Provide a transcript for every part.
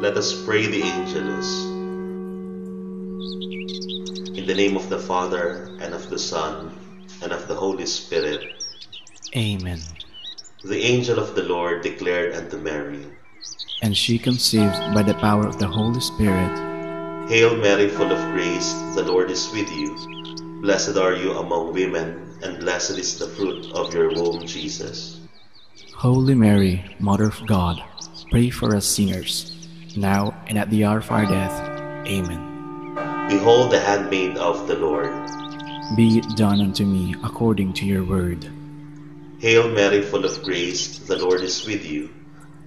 Let us pray the Angelus. In the name of the Father, and of the Son, and of the Holy Spirit. Amen. The angel of the Lord declared unto Mary, And she conceived by the power of the Holy Spirit. Hail Mary, full of grace, the Lord is with you. Blessed are you among women, and blessed is the fruit of your womb, Jesus. Holy Mary, Mother of God, pray for us sinners, now and at the hour of our death. Amen. Behold the handmaid of the Lord. Be it done unto me according to your word. Hail Mary, full of grace, the Lord is with you.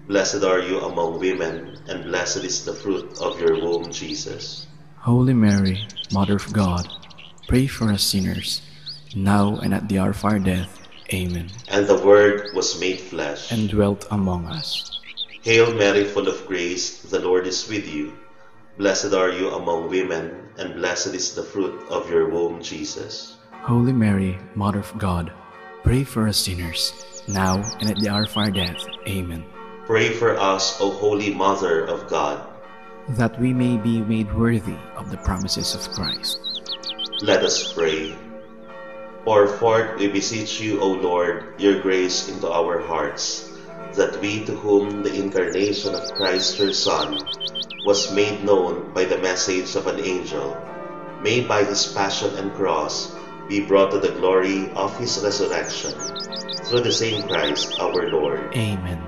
Blessed are you among women, and blessed is the fruit of your womb, Jesus. Holy Mary, Mother of God, pray for us sinners, now and at the hour of our death. Amen. And the Word was made flesh, and dwelt among us. Hail Mary, full of grace, the Lord is with you. Blessed are you among women, and blessed is the fruit of your womb, Jesus. Holy Mary, Mother of God, pray for us sinners, now and at the hour of our death. Amen. Pray for us, O Holy Mother of God, that we may be made worthy of the promises of Christ. Let us pray. Pour forth, we beseech you, O Lord, your grace into our hearts, that we, to whom the incarnation of Christ your Son was made known by the message of an angel, may by his passion and cross be brought to the glory of his resurrection, through the same Christ our Lord. Amen.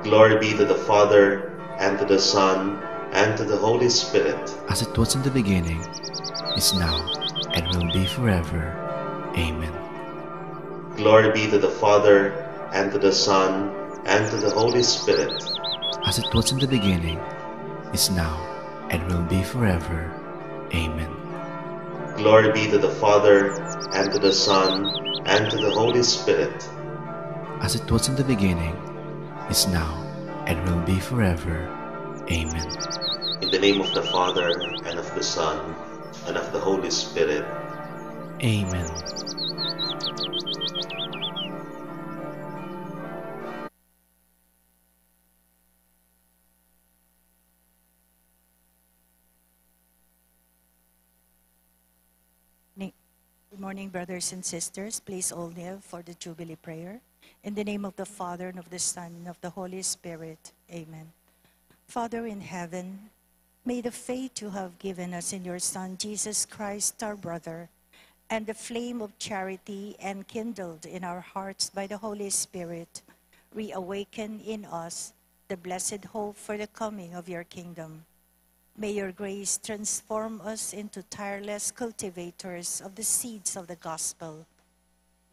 Glory be to the Father, and to the Son, and to the Holy Spirit. As it was in the beginning, is now, and will be forever. Amen. Glory be to the Father, and to the Son, and to the Holy Spirit. As it was in the beginning, is now, and will be forever. Amen. Glory be to the Father, and to the Son, and to the Holy Spirit. As it was in the beginning, is now, and will be forever. Amen. In the name of the Father, and of the Son, and of the Holy Spirit. Amen. Good morning, brothers and sisters. Please all kneel for the Jubilee prayer. In the name of the Father, and of the Son, and of the Holy Spirit. Amen. Father in heaven, may the faith you have given us in your Son, Jesus Christ, our brother, and the flame of charity enkindled in our hearts by the Holy Spirit, reawaken in us the blessed hope for the coming of your kingdom. May your grace transform us into tireless cultivators of the seeds of the gospel.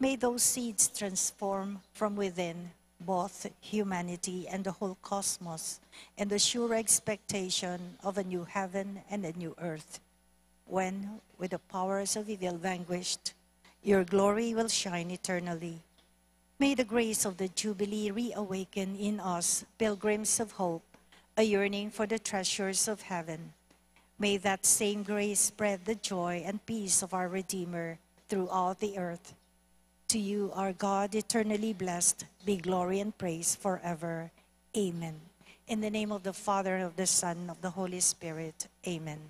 May those seeds transform from within both humanity and the whole cosmos in the sure expectation of a new heaven and a new earth, when, with the powers of evil vanquished, your glory will shine eternally. May the grace of the Jubilee reawaken in us, pilgrims of hope, a yearning for the treasures of heaven. May that same grace spread the joy and peace of our Redeemer throughout the earth. To you, our God, eternally blessed, be glory and praise forever. Amen. In the name of the Father, and of the Son, and of the Holy Spirit. Amen.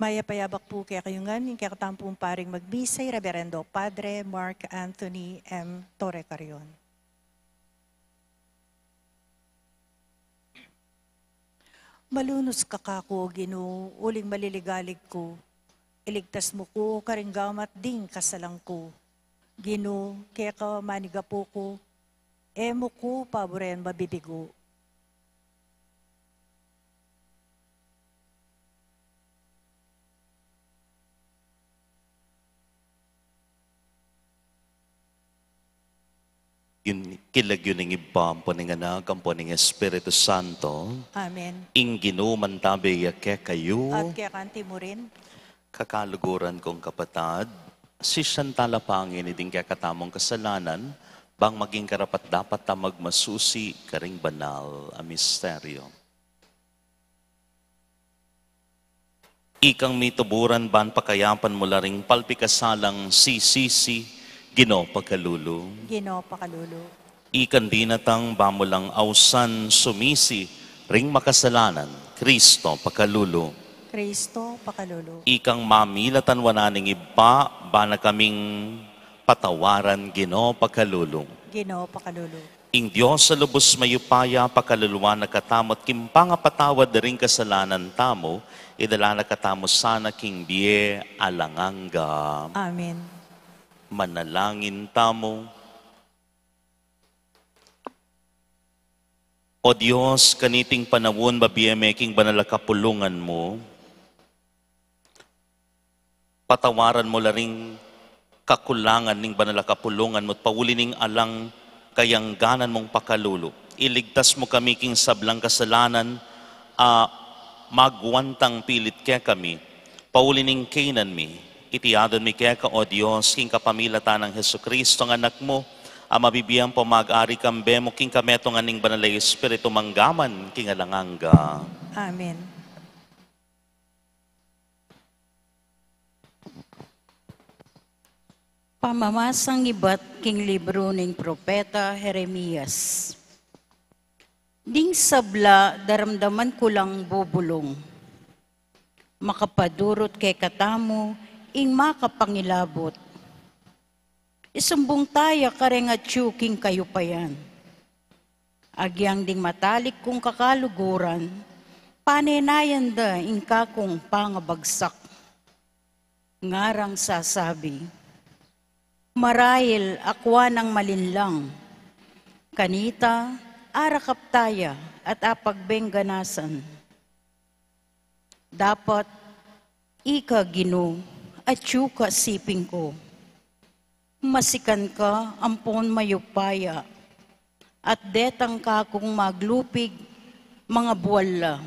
Maya payabak po kaya kayungan, yung kaya katampong paring magbisay, Reverendo Padre Mark Anthony M. Torre Carion. Malunos ka kako, Ginoo, uling maliligalig ko. Iligtas mo ko, karinggamat ding kasalang ko. Ginoo, kaya ka manigapo ko, emo ko paboren mabibigo. Kilag yun ng ibang poning anak, ang poning Espiritu Santo. Amen. Ing ginuman tabi yake kayo. At kaya kanti mo rin, Kakaluguran kong kapatad, si Shantala Pangin iding kaya katamong kasalanan, bang maging karapat dapat ta magmasusi karing banal a misteryo. Ikang mituburan ban pakayapan mo laring palpikasalang sisisi, Gino pagkalulo. Ginoo pakalulu. Ikan dinatang bamulang ausan sumisi, ring makasalanan, Kristo pagkalulo. Kristo pakalulu. Ikang mamilatan wananing iba, ba na kaming patawaran, Gino pagkalulo. Ginoo pakalulu. Ing Diyos sa lubos mayupaya, pakaluluwa na katamot, kimpanga patawad na ring kasalanan tamo, idala na katamo sana king biye alanganga. Amen. Manalangin tamo. O Diyos, kaniting panawon babiyameking banalakapulungan mo, patawaran mo laring kakulangan ning banalakapulungan mo, at pauli ning alang kayangganan mong pakalulo. Iligtas mo kami king sablang kasalanan, magwantang pilit kaya kami, pauli ning kainan mi, itiadon mi kaya ka, O Diyos, king kapamilatan ng Jesucristo ng anak mo, mabibiyang po mag-ari kambe mo, king kameto nga ning banalay Espiritu manggaman, king alanganga. Amen. Pamamasang iba't king libro ng propeta Jeremias. Ding sabla, daramdaman ko lang bubulong. Makapadurot kay katamo, ing makapangilabot. Isumbong taya kareng at tsuking kayo pa yan. Agyang ding matalik kong kakaluguran, panenayan da ing kakong pangabagsak. Ngarang sasabi, marahil akwa ng malinlang, kanita, arakap taya at apagbengganasan. Dapat, ika Ginoo, at yuka siping ko. Masikan ka, ampon mayupaya, at detang ka kung maglupig, mga buwala.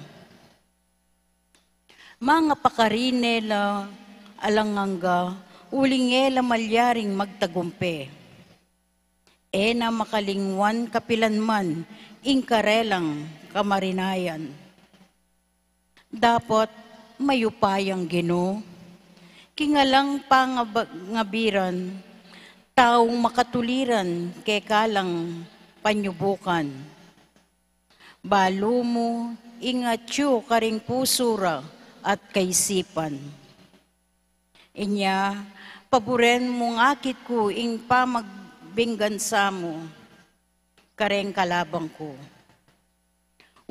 Mga pakarinela, alanganga, ulingela malyaring magtagumpe. Na makalingwan kapilanman, ingkarelang kamarinayan. Dapat mayupayang Ginoo, kingalang pangabiran, taong makatuliran kay kalang panyubukan. Balo mo, ingatyo karing pusura at kaisipan. Inya, paboren mong akit ko ing pamagbinggansa mo, kareng kalabang ko.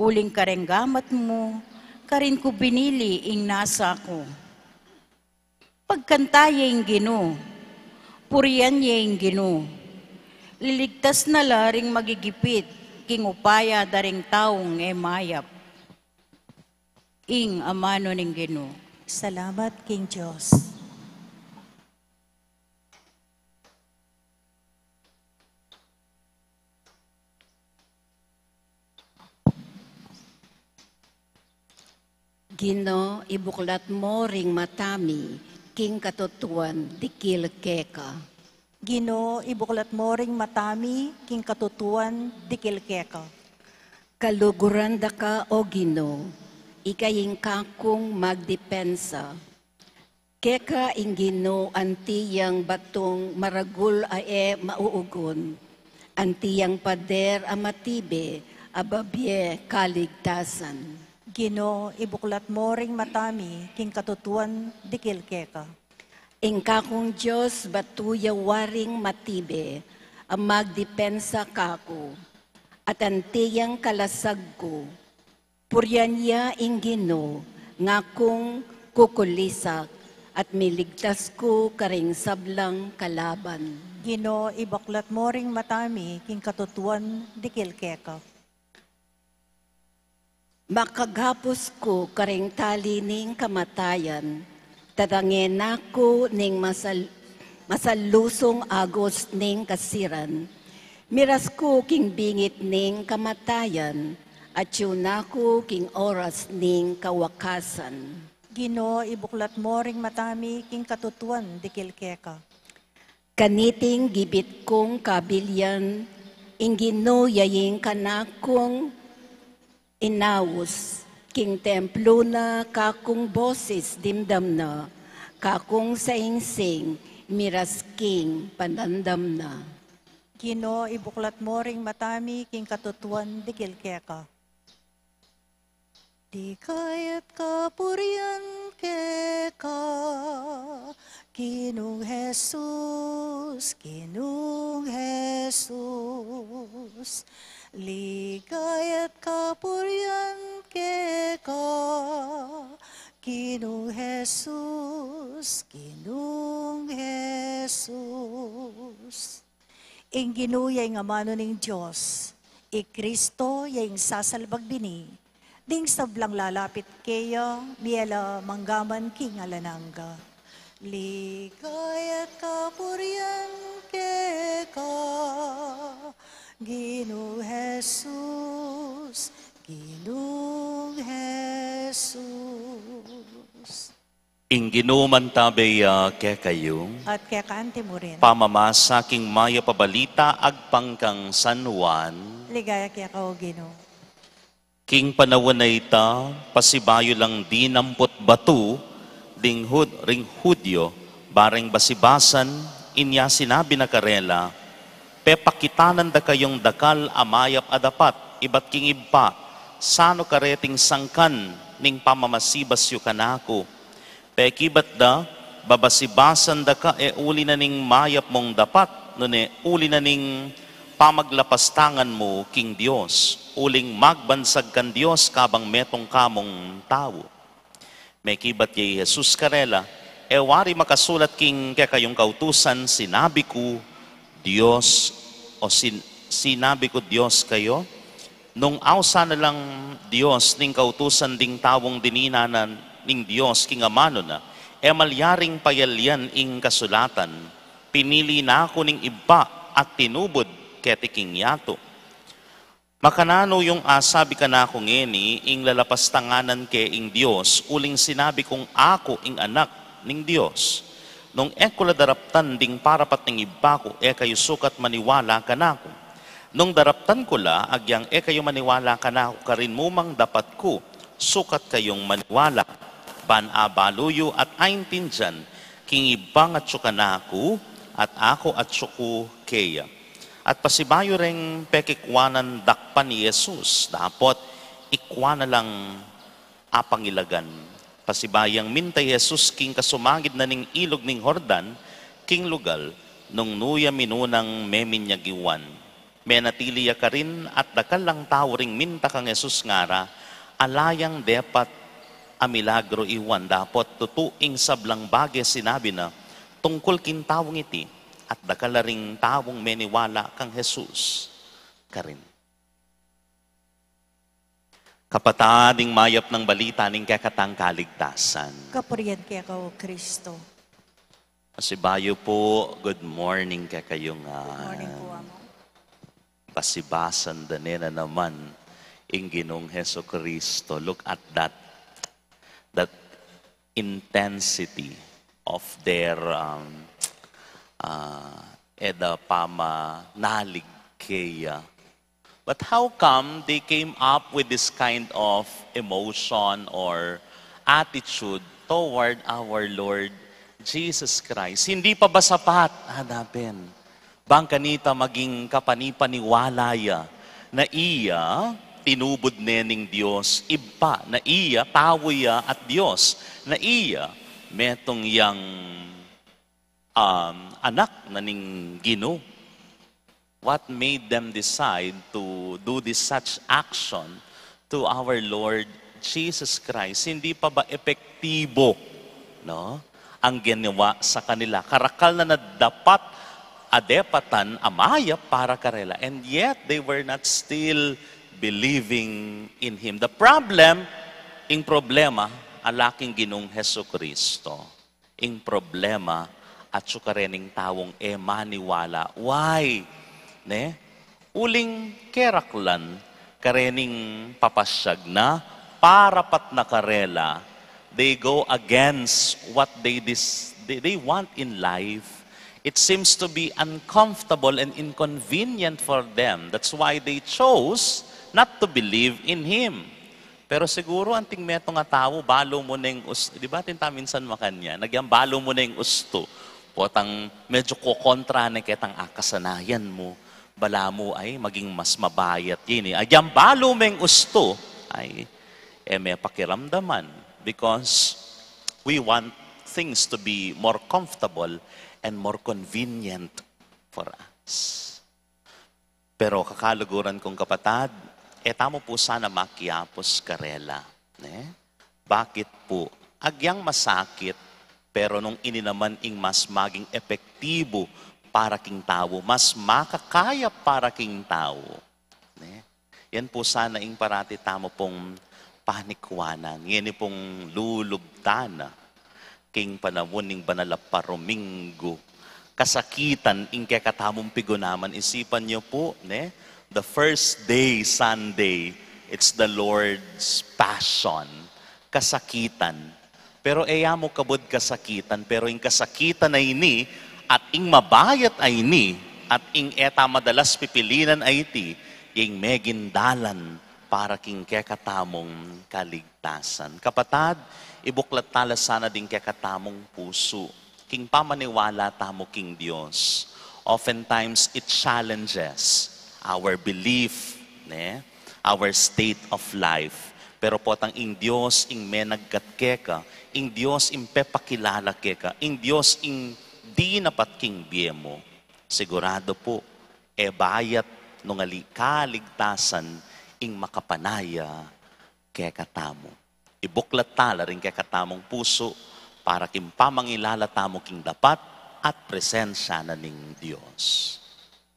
Uling kareng gamat mo, karin ko binili ing nasa ko. Pagkantaya ing Ginoo, puriyan niya ing Ginoo. Liligtas na laring magigipit, king upaya daring taong mayap. Ing amano ning Ginoo. Salamat, King Diyos. Ginoo, ibuklat mo ring matami, king katutuan, dikil keka. Ginoo, ibuklat mo ring matami, king katutuan, dikil keka. Kaluguran da ka, O Ginoo, ikaying kakong magdepensa. Keka ing Ginoo, antiyang batong maragul ae mauugon, antiyang pader amatibe, ababye kaligtasan. Ginoo, ibuklat mo ring matami, king katutuan dikilkeka. Ingka kong Diyos, batuya waring matibe, ang magdepensa kako, at antiyang kalasag ko. Puryan niya ingino, nga kong kukulisak, at miligtas ko karing sablang kalaban. Ginoo, ibuklat mo ring matami, king katutuan dikilkeka. Makagapos ko karing tali ning kamatayan, tatangin ako ning masalusong agos ning kasiran. Miras ko king bingit ning kamatayan, at yun ako king oras ning kawakasan. Ginoo, ibuklat mo ring matami, king katutuan dikilkeka. Kaniting gibit kong kabilyan, ingino yaying kanakong inawos, king templo na kakong boses dimdam na, kakong saingsing, miras king panandam na. Ginoo, ibuklat mo ring matami, king katutuan dikilkeka. Di kaya't kapurian keka, Ginong Jesus, Ginong Jesus. Ligaya't kapurian keka, Ginong Jesus, Ginong Jesus. Ing ginuyay nga mano ning Diyos, Kristo yaing sasalbag bini, ding sablang lalapit kaya, miela manggaman king alanangga. Ligaya't kapurian keka, Ginong Jesus, Ginong Jesus. Ing ginuman tabay ke kayo, At kaya kaante mo rin, pamamasa king maya pabalita agpangkang San Juan, ligaya kaya ka o Ginoo. king panawan na ita, pasibayo lang di nampot batu, ring hudyo, bareng basibasan, inya sinabi na karela, pepakitanan da kayong dakal amayap adapat, ibat king ibpa, sano kareting sangkan, ning pamamasibas yu kanako. Pekibat da, babasibasan da ka, uli na ning mayap mong dapat, nune uli na ning pamaglapastangan mo, king Diyos, uling magbansag kan Diyos kabang metong kamong tao. May kibat kay Jesus karela, wari makasulat king kaya kayong kautusan, sinabi ko Diyos, o sinabi ko Diyos kayo, nung awsa na lang Diyos ning kautusan ding tawong dininanan ning Diyos king amano na, malyaring payalyan ing kasulatan, pinili na ako ning iba at tinubod ketiking yato. Makanano yung asabi ka na akong ngeni, ing lalapastanganan ke ing Diyos, uling sinabi kong ako ing anak ning Diyos. Nung ekula daraptan ding parapat ning iba ko, kayo sukat maniwala ka na ako. Nung daraptan ko la, agyang kayo maniwala ka na ako, karin mumang dapat ko, sukat kayong maniwala. Ban-abaluyo at aintinjan, king ibang at suka na ako, at ako at suku keya. At pasibayo ring pekikwanan dakpan ni Jesus, dapat ikwana lang apangilagan. Pasibayang mintay Jesus king kasumagid na ning ilog ning Hordan, king lugal, nung nuya minunang meminyagiwan. Menatiliya ka rin at dakal lang tao ring minta kang Jesus ngara, alayang depat amilagro iwan, dapat tutuing sablang bagay sinabi na, tungkol kintawang iti, at dakalaring tawong meniwala kang Jesus karin. Kapatading mayap ng balita ning kakatang kaligtasan. Kapurian kaya ka o Kristo. Pasibayo po, good morning kaya kayong Morning po, Amo. pasibasan danena naman ing Ginong Heso Kristo. Look at that intensity of their eda pama nalig kaya. But how come they came up with this kind of emotion or attitude toward our Lord Jesus Christ? Hindi pa ba sapat? Hanapin. Bang kanita maging kapanipaniwalaya na iya tinubod nening Dios, iba na iya, tawoya at Dios, na iya, metong yang anak na ning Ginoo. What made them decide to do this such action to our Lord Jesus Christ? Hindi pa ba epektibo, no? Ang ginawa sa kanila. Karakal na nadapat adepatan amaya para karela. And yet, they were not still believing in Him. The problem, ing problema, alaking Ginong Heso Kristo. Ing problema, at sukarening tawong maniwala. Why? Ne? Uling keraklan, karening papasyag na, parapat na karela, they go against what they want in life. It seems to be uncomfortable and inconvenient for them. That's why they chose not to believe in Him. Pero siguro, anting meto nga tao, balo mo na yung usto. Di ba tintaminsan makanya? Nagyang balo mo na yung usto. Potang medyo kukontra na kitang akasanayan mo. Bala mo ay maging mas mabayat yun. Agyang balo mo yung usto ay may pakiramdaman. Because we want things to be more comfortable and more convenient for us. Pero kakaluguran kong kapatad, tamo po sana makiapos karela. Bakit po? Agyang masakit, pero nung ininaman ing mas maging epektibo para king tao, mas makakaya para king tao. Yan po sana ing parati tamo pong panikwanan. Yan pong lulubtana king panawon ning banalaparomingo. Kasakitan ing kekatamong pigunaman. Isipan niyo po, the first day, Sunday, it's the Lord's Passion. Kasakitan. Pero mo kabod kasakitan, pero ing kasakitan ay ini, at ing mabayat ay ni, at ing eta madalas pipilinan ay iti, ing megindalan para king kekatamong kaligtasan. Kapatad, ibuklat tala sana din kekatamong puso, king pamaniwala tamo king Dios. Oftentimes, it challenges our belief, our state of life. Pero potang ing Dios ing menagkatkeka, ing Dios ing pepakilala keka, ing Dios ing di napat king biemo. Sigurado po, bayat nung kaligtasan ing makapanaya kekatamo. Ibuklat tala rin kekatamong puso para king pamangilala tamo king dapat at presensya na ning Dios.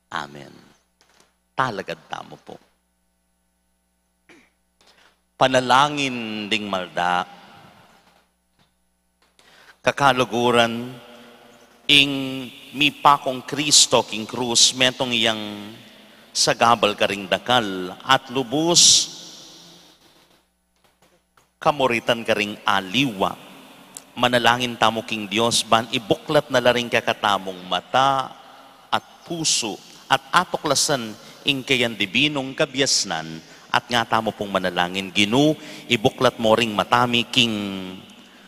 Amen. Talagad tamo po. Panalangin ding malda, kakaluguran, ing mipakong Kristo king krus, metong iyang sagabal karing dakal, at lubos kamoritan karing aliwa. Manalangin tamo king Dios, ban ibuklat na laring kakatamong mata at puso, at atoklasan ing kayan dibinong kabyasnan, at nga tamo pong manalangin, Ginoo, ibuklat mo ring matami king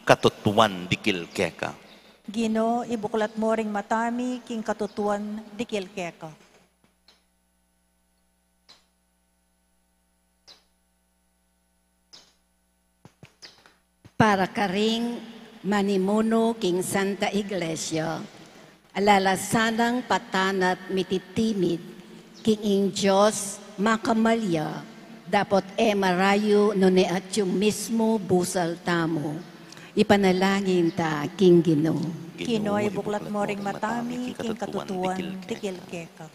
katutuan dikil keka. Ginoo, ibuklat mo ring matami king katutuan dikil keka. Para karing manimuno king Santa Iglesia, alalasanang patanat mititimid king ing Diyos makamalya, dapat marayo no ne at yung mismo busal tamo. Ipanalangin ta king Ginoo. Ginoo, ibuklat mo ring matami king katutuan dikil keka.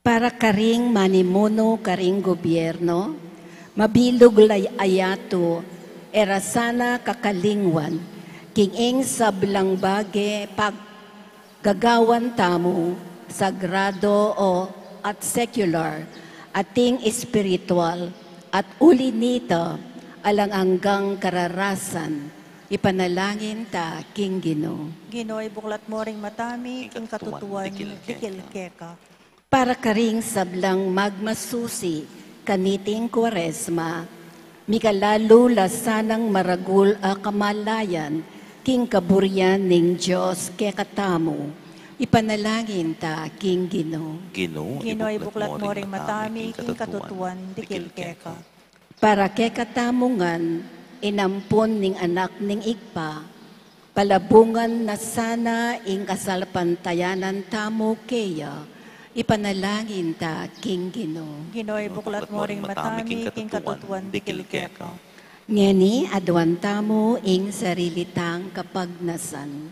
Para karing manimuno karing gobyerno, mabilog lay ayato, erasana kakalingwan, king ing sablang bage pag gagawan tamo, sagrado o at secular, ating espiritual, at uli nito, alang hanggang kararasan, ipanalangin ta king Ginoo. Ginoo, ibuklat mo ring matami king katutuan dikil keka. Para karing sablang magmasusi, kaniting Kwaresma, mikalalo lasanang maragul a kamalayan, king kaburyan ning Diyos kekatamo, Ipanalangin ta, King Ginoo. Ginoo, Gino'y buklat mo ring matami, matami, king katutuan, dikil keka. Para kay katamungan, inampon ning anak ning igpa, palabungan na sana ing kasalpantayanan tamo keya, ipanalangin ta, King Ginoo. Gino'y buklat mo ring matami, king katutuan, dikil keka. Ngeni adwan tamo ing sarilitang kapagnasan.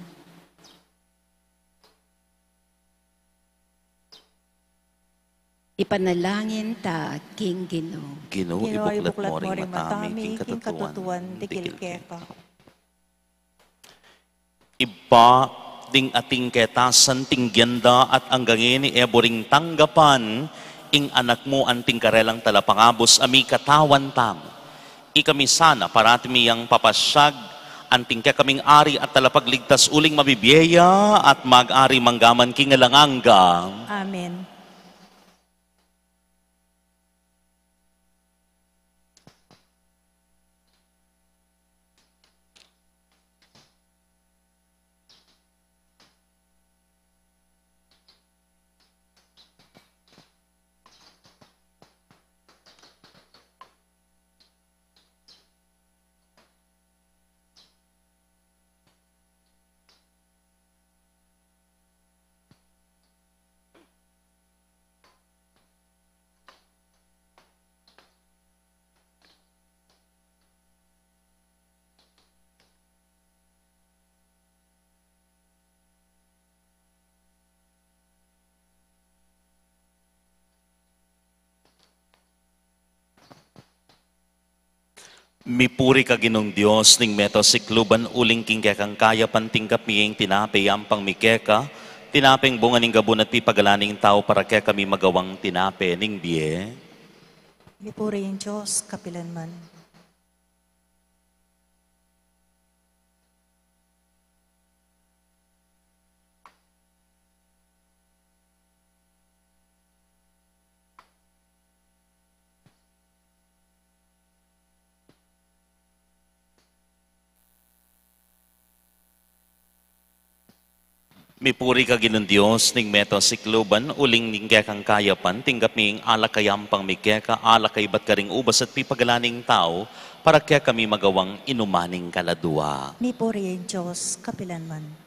Ipanalangin ta, King Ginoo. Ginoo, Gino'y ibuklat mo ring matami, king katutuan, dikil keka. Iba ding ating ketasan tinggenda at anggangin ni eboring tanggapan ing anak mo anting karelang talapangabos ami katawan tamo. Ikami sana parati miyang papasyag anting kaya kaming ari at talapagligtas uling mabibiyeya at mag-ari manggaman kingalanganga. Amen. Mipuri ka ginong Diyos, ning meto sikluban uling king kekang kaya pantingkap miyeng tinape yampang mikeka, tinapeng bunga ning gabon at pipagalaning tao para kaya kami magawang tinape ning biye. Mipuri yung Diyos, kapilanman. Mipuri ka ginong Diyos, ning meto sikluban uling ning kekang kaya pantingkap miyeng alakayampang mikeka, alakay bat karing ubas at pipagalaning tao para kaya kami magawang inumaning kaladua. Mipuri yung Diyos, kapilanman.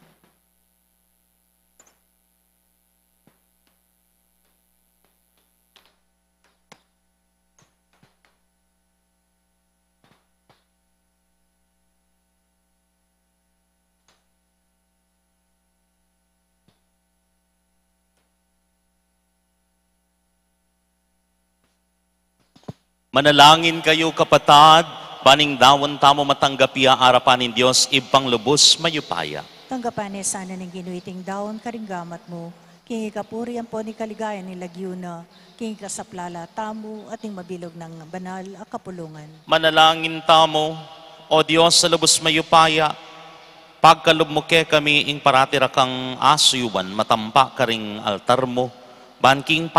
Manalangin kayo kapatad, paning dawon tamo matanggapia arapanin Diyos, ibang lubos mayupaya. Tanggapan ni sana ng ginuiting daon karinggamat mo, king ikapuri ang po ni kaligayan ni Lagyuna, king ikasaplala tamo at ning mabilog ng banal a kapulungan. Manalangin tamo, o Diyos sa lubos mayupaya, pagkalub mo ke kami ing paratira kang asuyuan, matampa ka ring altar mo, banking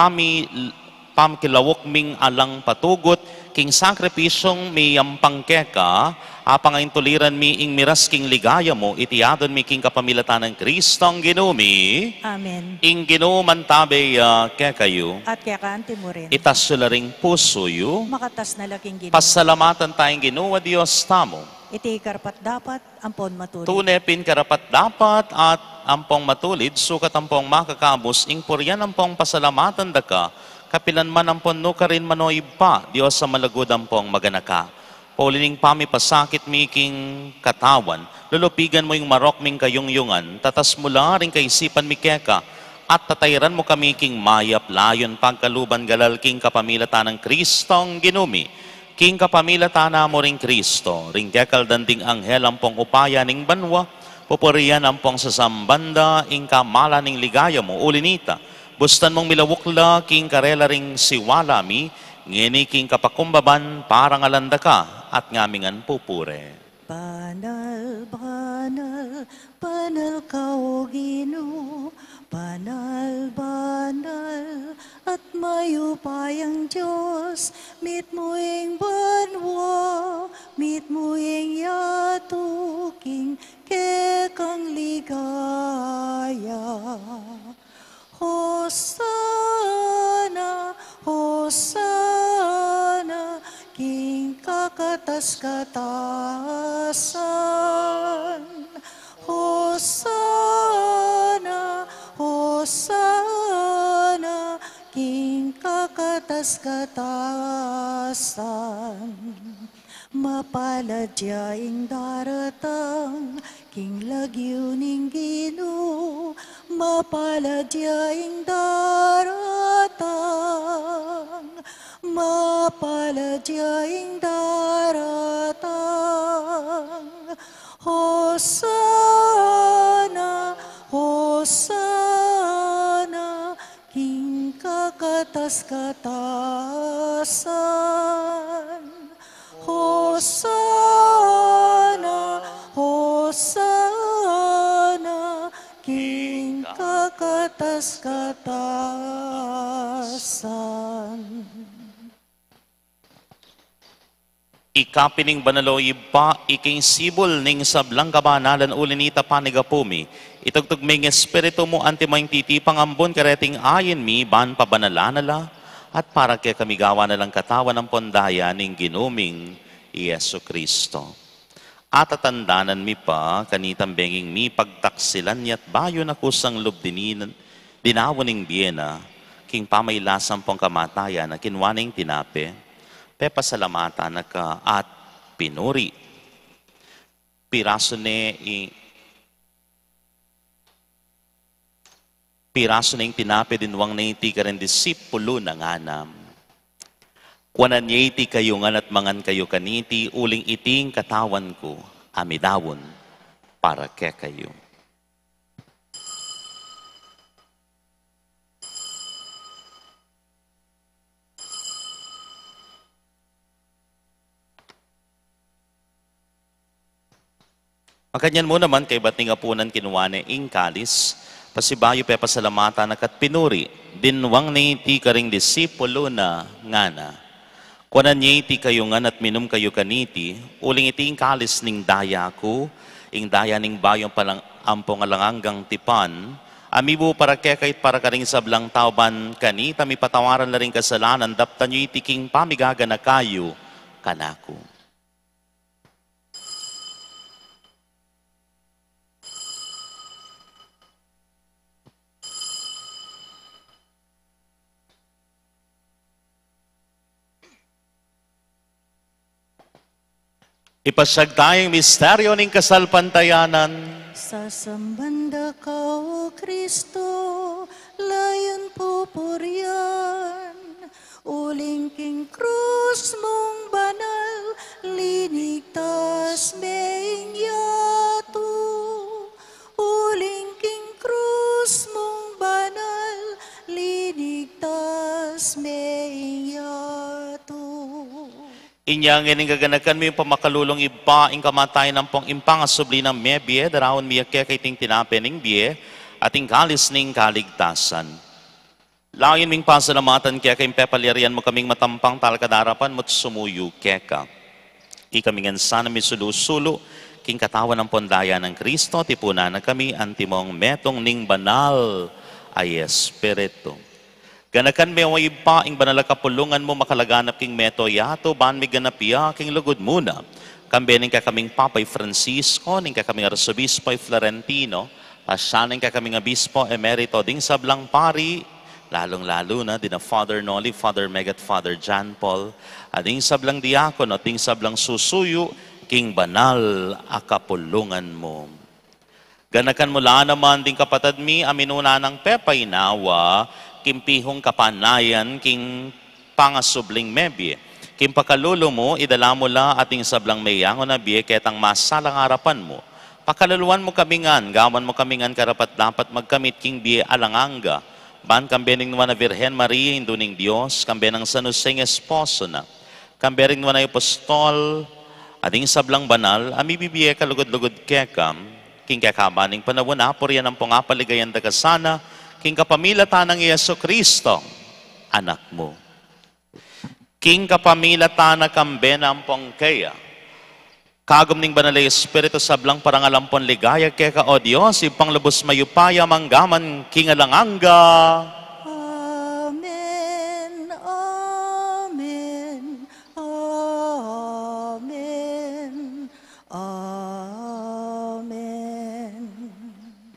pamkilawok ming alang patugot, king sakripisyong may yampangkeka, apangayin tuliran mi ing miras king ligaya mo, itiyadon mi king kapamilatan ng Kristong ginumi, Amen. ing ginuman tabe kekayo, At kaya kaanti mo rin, itasyo ring puso yu, makatas na laking ginawa. pasalamatan tayong ginuwa Diyos tamo. Iti karpat dapat, ampon matulid. Tunepin karapat dapat at ampong matulid, sukat ampong makakabos, ing puryan ampong pasalamatan daka, kapilan man ampon no karin manoy pa, Diyos sa malagod ampong maganaka. Paulining pamipasakit miking katawan, lulupigan mo yung marok ming kayungyungan, tatas mula rin kaisipan mikeka, at tatayran mo kami king mayap layon pagkaluban galal king kapamilatan ng Kristong ginumi. King kapamilatan mo ring Kristo, ring kekal danding anghel ampong upaya ning banwa, pupuriyan ampong sasambanda, ing kamala ning ligaya mo, ulinita. Bustan mong milawukla, king karela ring siwalami, ngini king kapakumbaban, parang alanda ka, at ngamingan pupure. Banal, banal, banal ka o Ginoo, banal, banal, at mayupayang Diyos, mit mo ing banwa, mit mo ing yatuking, kekang ligaya. Hosana, Hosana, king kakatas-katasan. Hosana, Hosana, king kakatas-katasan. Mapalad yaing daratang, king lagyuning Ginoo. Mapalad yaing daratang, mapalad yaing daratang. Hosana, Hosana, king kakatas-katasan. Hosana, Hosana, king kakatas-katasan. Ikapining banalo iba, iking sibol ning sablang kabanalan ulinita panigapumi. Itugtugming espiritu mo antimayng titipang ambon kareting ayin mi ban pabanalanala at para kaya kami gawa na lang katawan ng pondaya ning ginuming Yesu Kristo. At atandanan mi pa kanitang benging mi pagtaksilan niya't bayo na kusang lubdinin dinawaning biyena king pamaylasan pong kamatayan na kinwaning tinape pepasalamatan na ka at pinuri. Piraso ning tinape dinwang na iti ka rin disipulo ng anam. Kuanan niya iti kayo nga at mangan kayo kaniti uling iting katawan ko amidawon para ke kayo. Makanyan mo naman kay bating apunan kinuwane ing kalis, pasibayo pe pasalamatan na kat pinuri, dinwang ni iti karing disipulo na ngana. Kuanan niya iti kayo ngan at minum kayo kaniti, uling iti ing kalis ning daya ko, ing daya ning bayong palang ampong alanganggang tipan, amibo para kekait para karing sablang tauban kanita, mi patawaran na rin kasalanan, daptan niyo iti king pamigaga na kayo kanako. Ipasag tayong misteryo ng kasalpantayanan. Sasambanda ka, O Kristo, layon pupuryan. Uling king krus mong banal, linigtas meing yato. Uling king krus mong banal, linigtas meing yato. Inyang ining gaganakan mo yung pamakalulong iba, ing kamatayan ng pong impang asubli ng mebye, darawon miya kaya kaiting tinapening biye, ating kalis ning kaligtasan. Lain ming pasalamatan kaya kayong pepalirian mo kaming matampang talkadarapan mo't sumuyo keka. Ikaming sana may sulusulo, king katawan ng pondaya ng Kristo, tipuna na kami antimong metong ning banal ay Espiritu. Ganakan may iba, ing banal kapulungan mo makalaganap king meto yato, ban may ganapya, king lugod muna. Kambening ka kaming Papay Francisco, ning ka kaming Arsobispo Florentino, pasyaning ka kaming Obispo Emerito, ding sablang pari, lalong-lalo na, dina Father Noli, Father Megat, Father John Paul, ading sablang diakono, ding sablang susuyo, king banal akapulungan mo. Ganakan mo laan naman, ding kapatad mi, aminuna ng pepay nawa, kimpihong kapanayan, king pangasubling mebye. Kim pakalulo mo, idala mo la ating sablang mayango na biye, ketang masalang harapan mo. Pakaluluan mo kamingan, gawan mo kamingan karapat dapat magkamit king biye alanganga. Ban kambening naman na Virgen Maria, induning Diyos, kambenang San Jose ng esposo na. Kambering naman na apostol, ating sablang banal, amibibiye kalugod-lugod kekam, king kekabaning panawon, apor yan ang pongapaligayan dagasana, king kapamilatan ng Yesu Kristo, anak mo. King kapamilatan na kambena ang pongkaya, Kagom ning banal na Espiritu sablang parangalampon ligaya keka o Dios, ipang lubos mayupaya manggaman kingalanganga. Amen. Amen. Amen. Amen.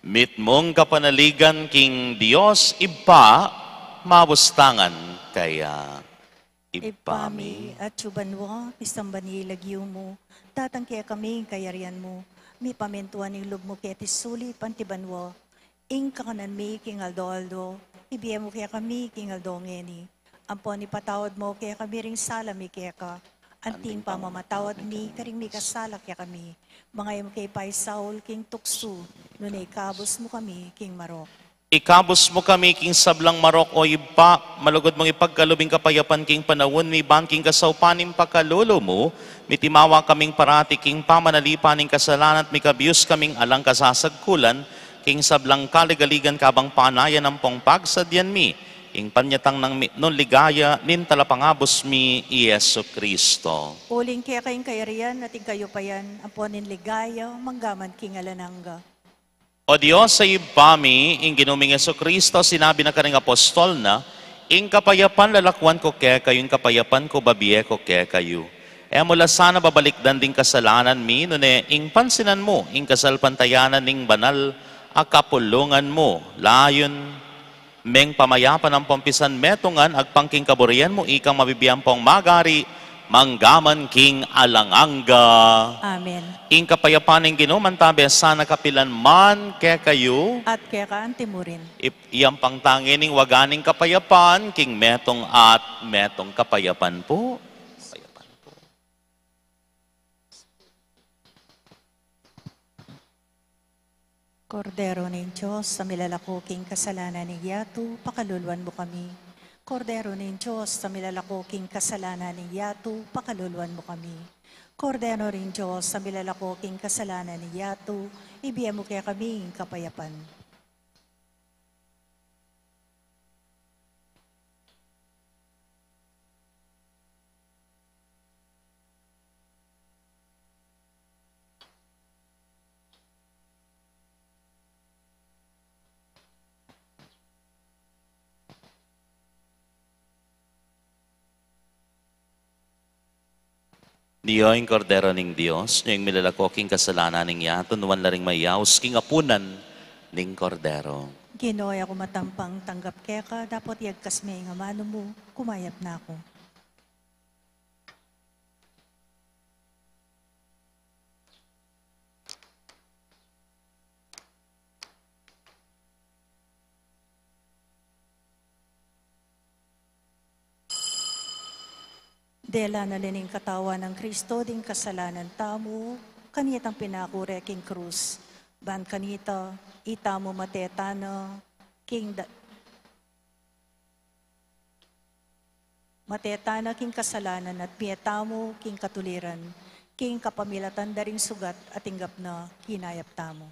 Mit mong kapanaligan king Dios iba mabustangan kaya Ipami at subanwa, isang banilagyo mo, tatangkaya kami kayarian mo, mi pamentuan ng lub mo kaya tisuli pantibanwa, ing kakanan mi king aldo, ibiya mo kaya kami king aldongeni, ampon ni patawad mo kaya kami ring sala mi kaya ka, antin pa mamatawad mi karing mi kasala kaya kami, mga mo kay Pai Saul king tukso, nunay kabos mo kami king marok. Ikabos mo kami king sablang marok o iba, malugod mong ipagkalubing kapayapan king panawon, mi banking kasaupaning pagkalulo mo, mitimawa kaming parati king pamanalipaning kasalanan at mikabiyos kaming alang kasasagkulan, king sablang kaligaligan kabang panayan ng pong pagsadyan mi, ing panyatang ng non ligaya, nin talapangabos mi, Yesu Kristo. Uling kaya kayong kayarian at kayo pa yan, amponin ligaya, manggaman king alananga. O Diyos sa ibami, ing ginuming Yesu Kristo, sinabi na kaning apostol na, ing kapayapan lalakwan ko kaya kayo, ing kapayapan ko babiye ko kaya kayo. E mula sana babalikdan ding kasalanan mi, nune, ing pansinan mo, ing kasalpantayanan ning banal, akapulungan mo, layon, meng pamayapan ang pompisan metongan, agpangking kaburian mo, ikang mabibiyang pong magari, manggaman king alanganga. Amen. Ing kapayapaning ginuman tabi sana kapilan man kaya kayo. At kaya ka antimurin. Iyang pangtangin ning waganing kapayapan king metong at metong kapayapan po. Kapayapan po. Kordero ng Diyos, sa milalako king kasalanan ni Yato, pakaluluan mo kami. Kordero ng Diyos, sa milalako king kasalanan ni Yato, pakaluluan mo kami. Kordero rin Diyos, sa milalako king kasalanan ni Yato, ibigay mo kaya kaming kapayapan. Diyo'y kordero ning Diyos, yung milalakoking kasalanan ning yato, nuwan laring mayaws, king apunan ning kordero. Ginoy ako matampang tanggap kaya ka, dapat yagkas may nga mano mo, kumayap na ako. Dela na lining katawan ng Kristo, ding kasalanan tamo, kanitang pinakure king krus. Ban kanita, itamo matetana, matetana king kasalanan at pietamo king katuliran, king kapamilatan daring sugat at tinggap na kinayap tamo.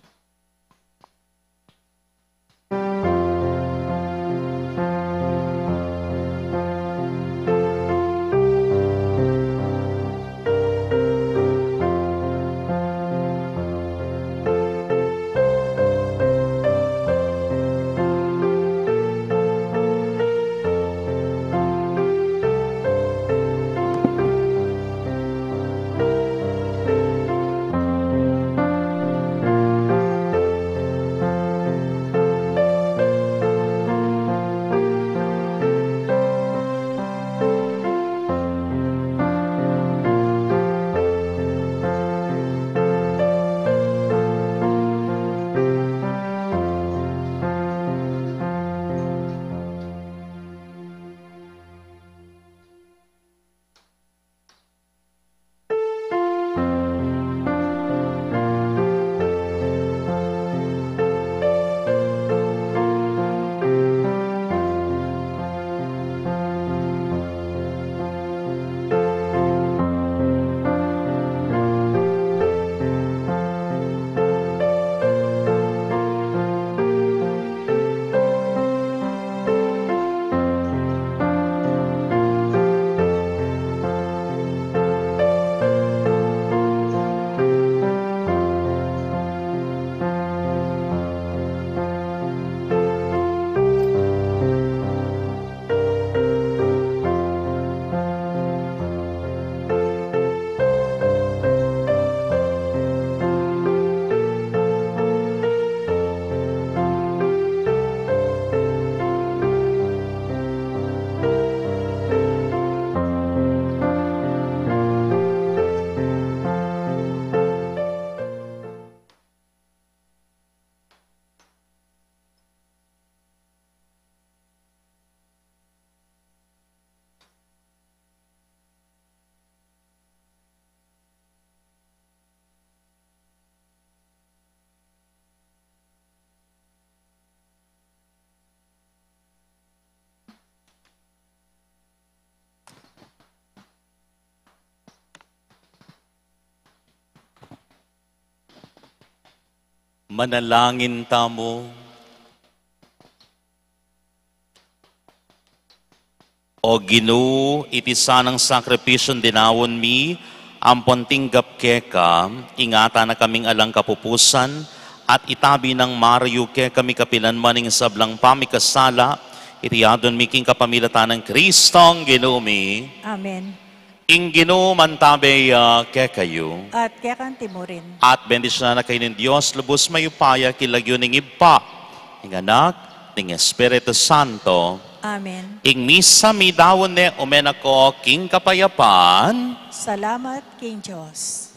Manalangin tamo. O Ginoo, iti sanang sakripisyon dinawon mi, ampon tinggap keka, ingata na kaming alang kapupusan, at itabi ng Mario ke kami kapilan maning sablang pamikasala, itiyadon mi king kapamilatan ng Kristong Ginoo mi. Amen. Ing Ginoo mantabe ke kayo. At kaya kang timurin. At bendisyon na kayo ng Diyos, lubos mayupaya, kilagyo ning iba, ing anak, ning Espiritu Santo. Amen. Ing misa mi dawon ne umen ako king kapayapan. Salamat, King Diyos.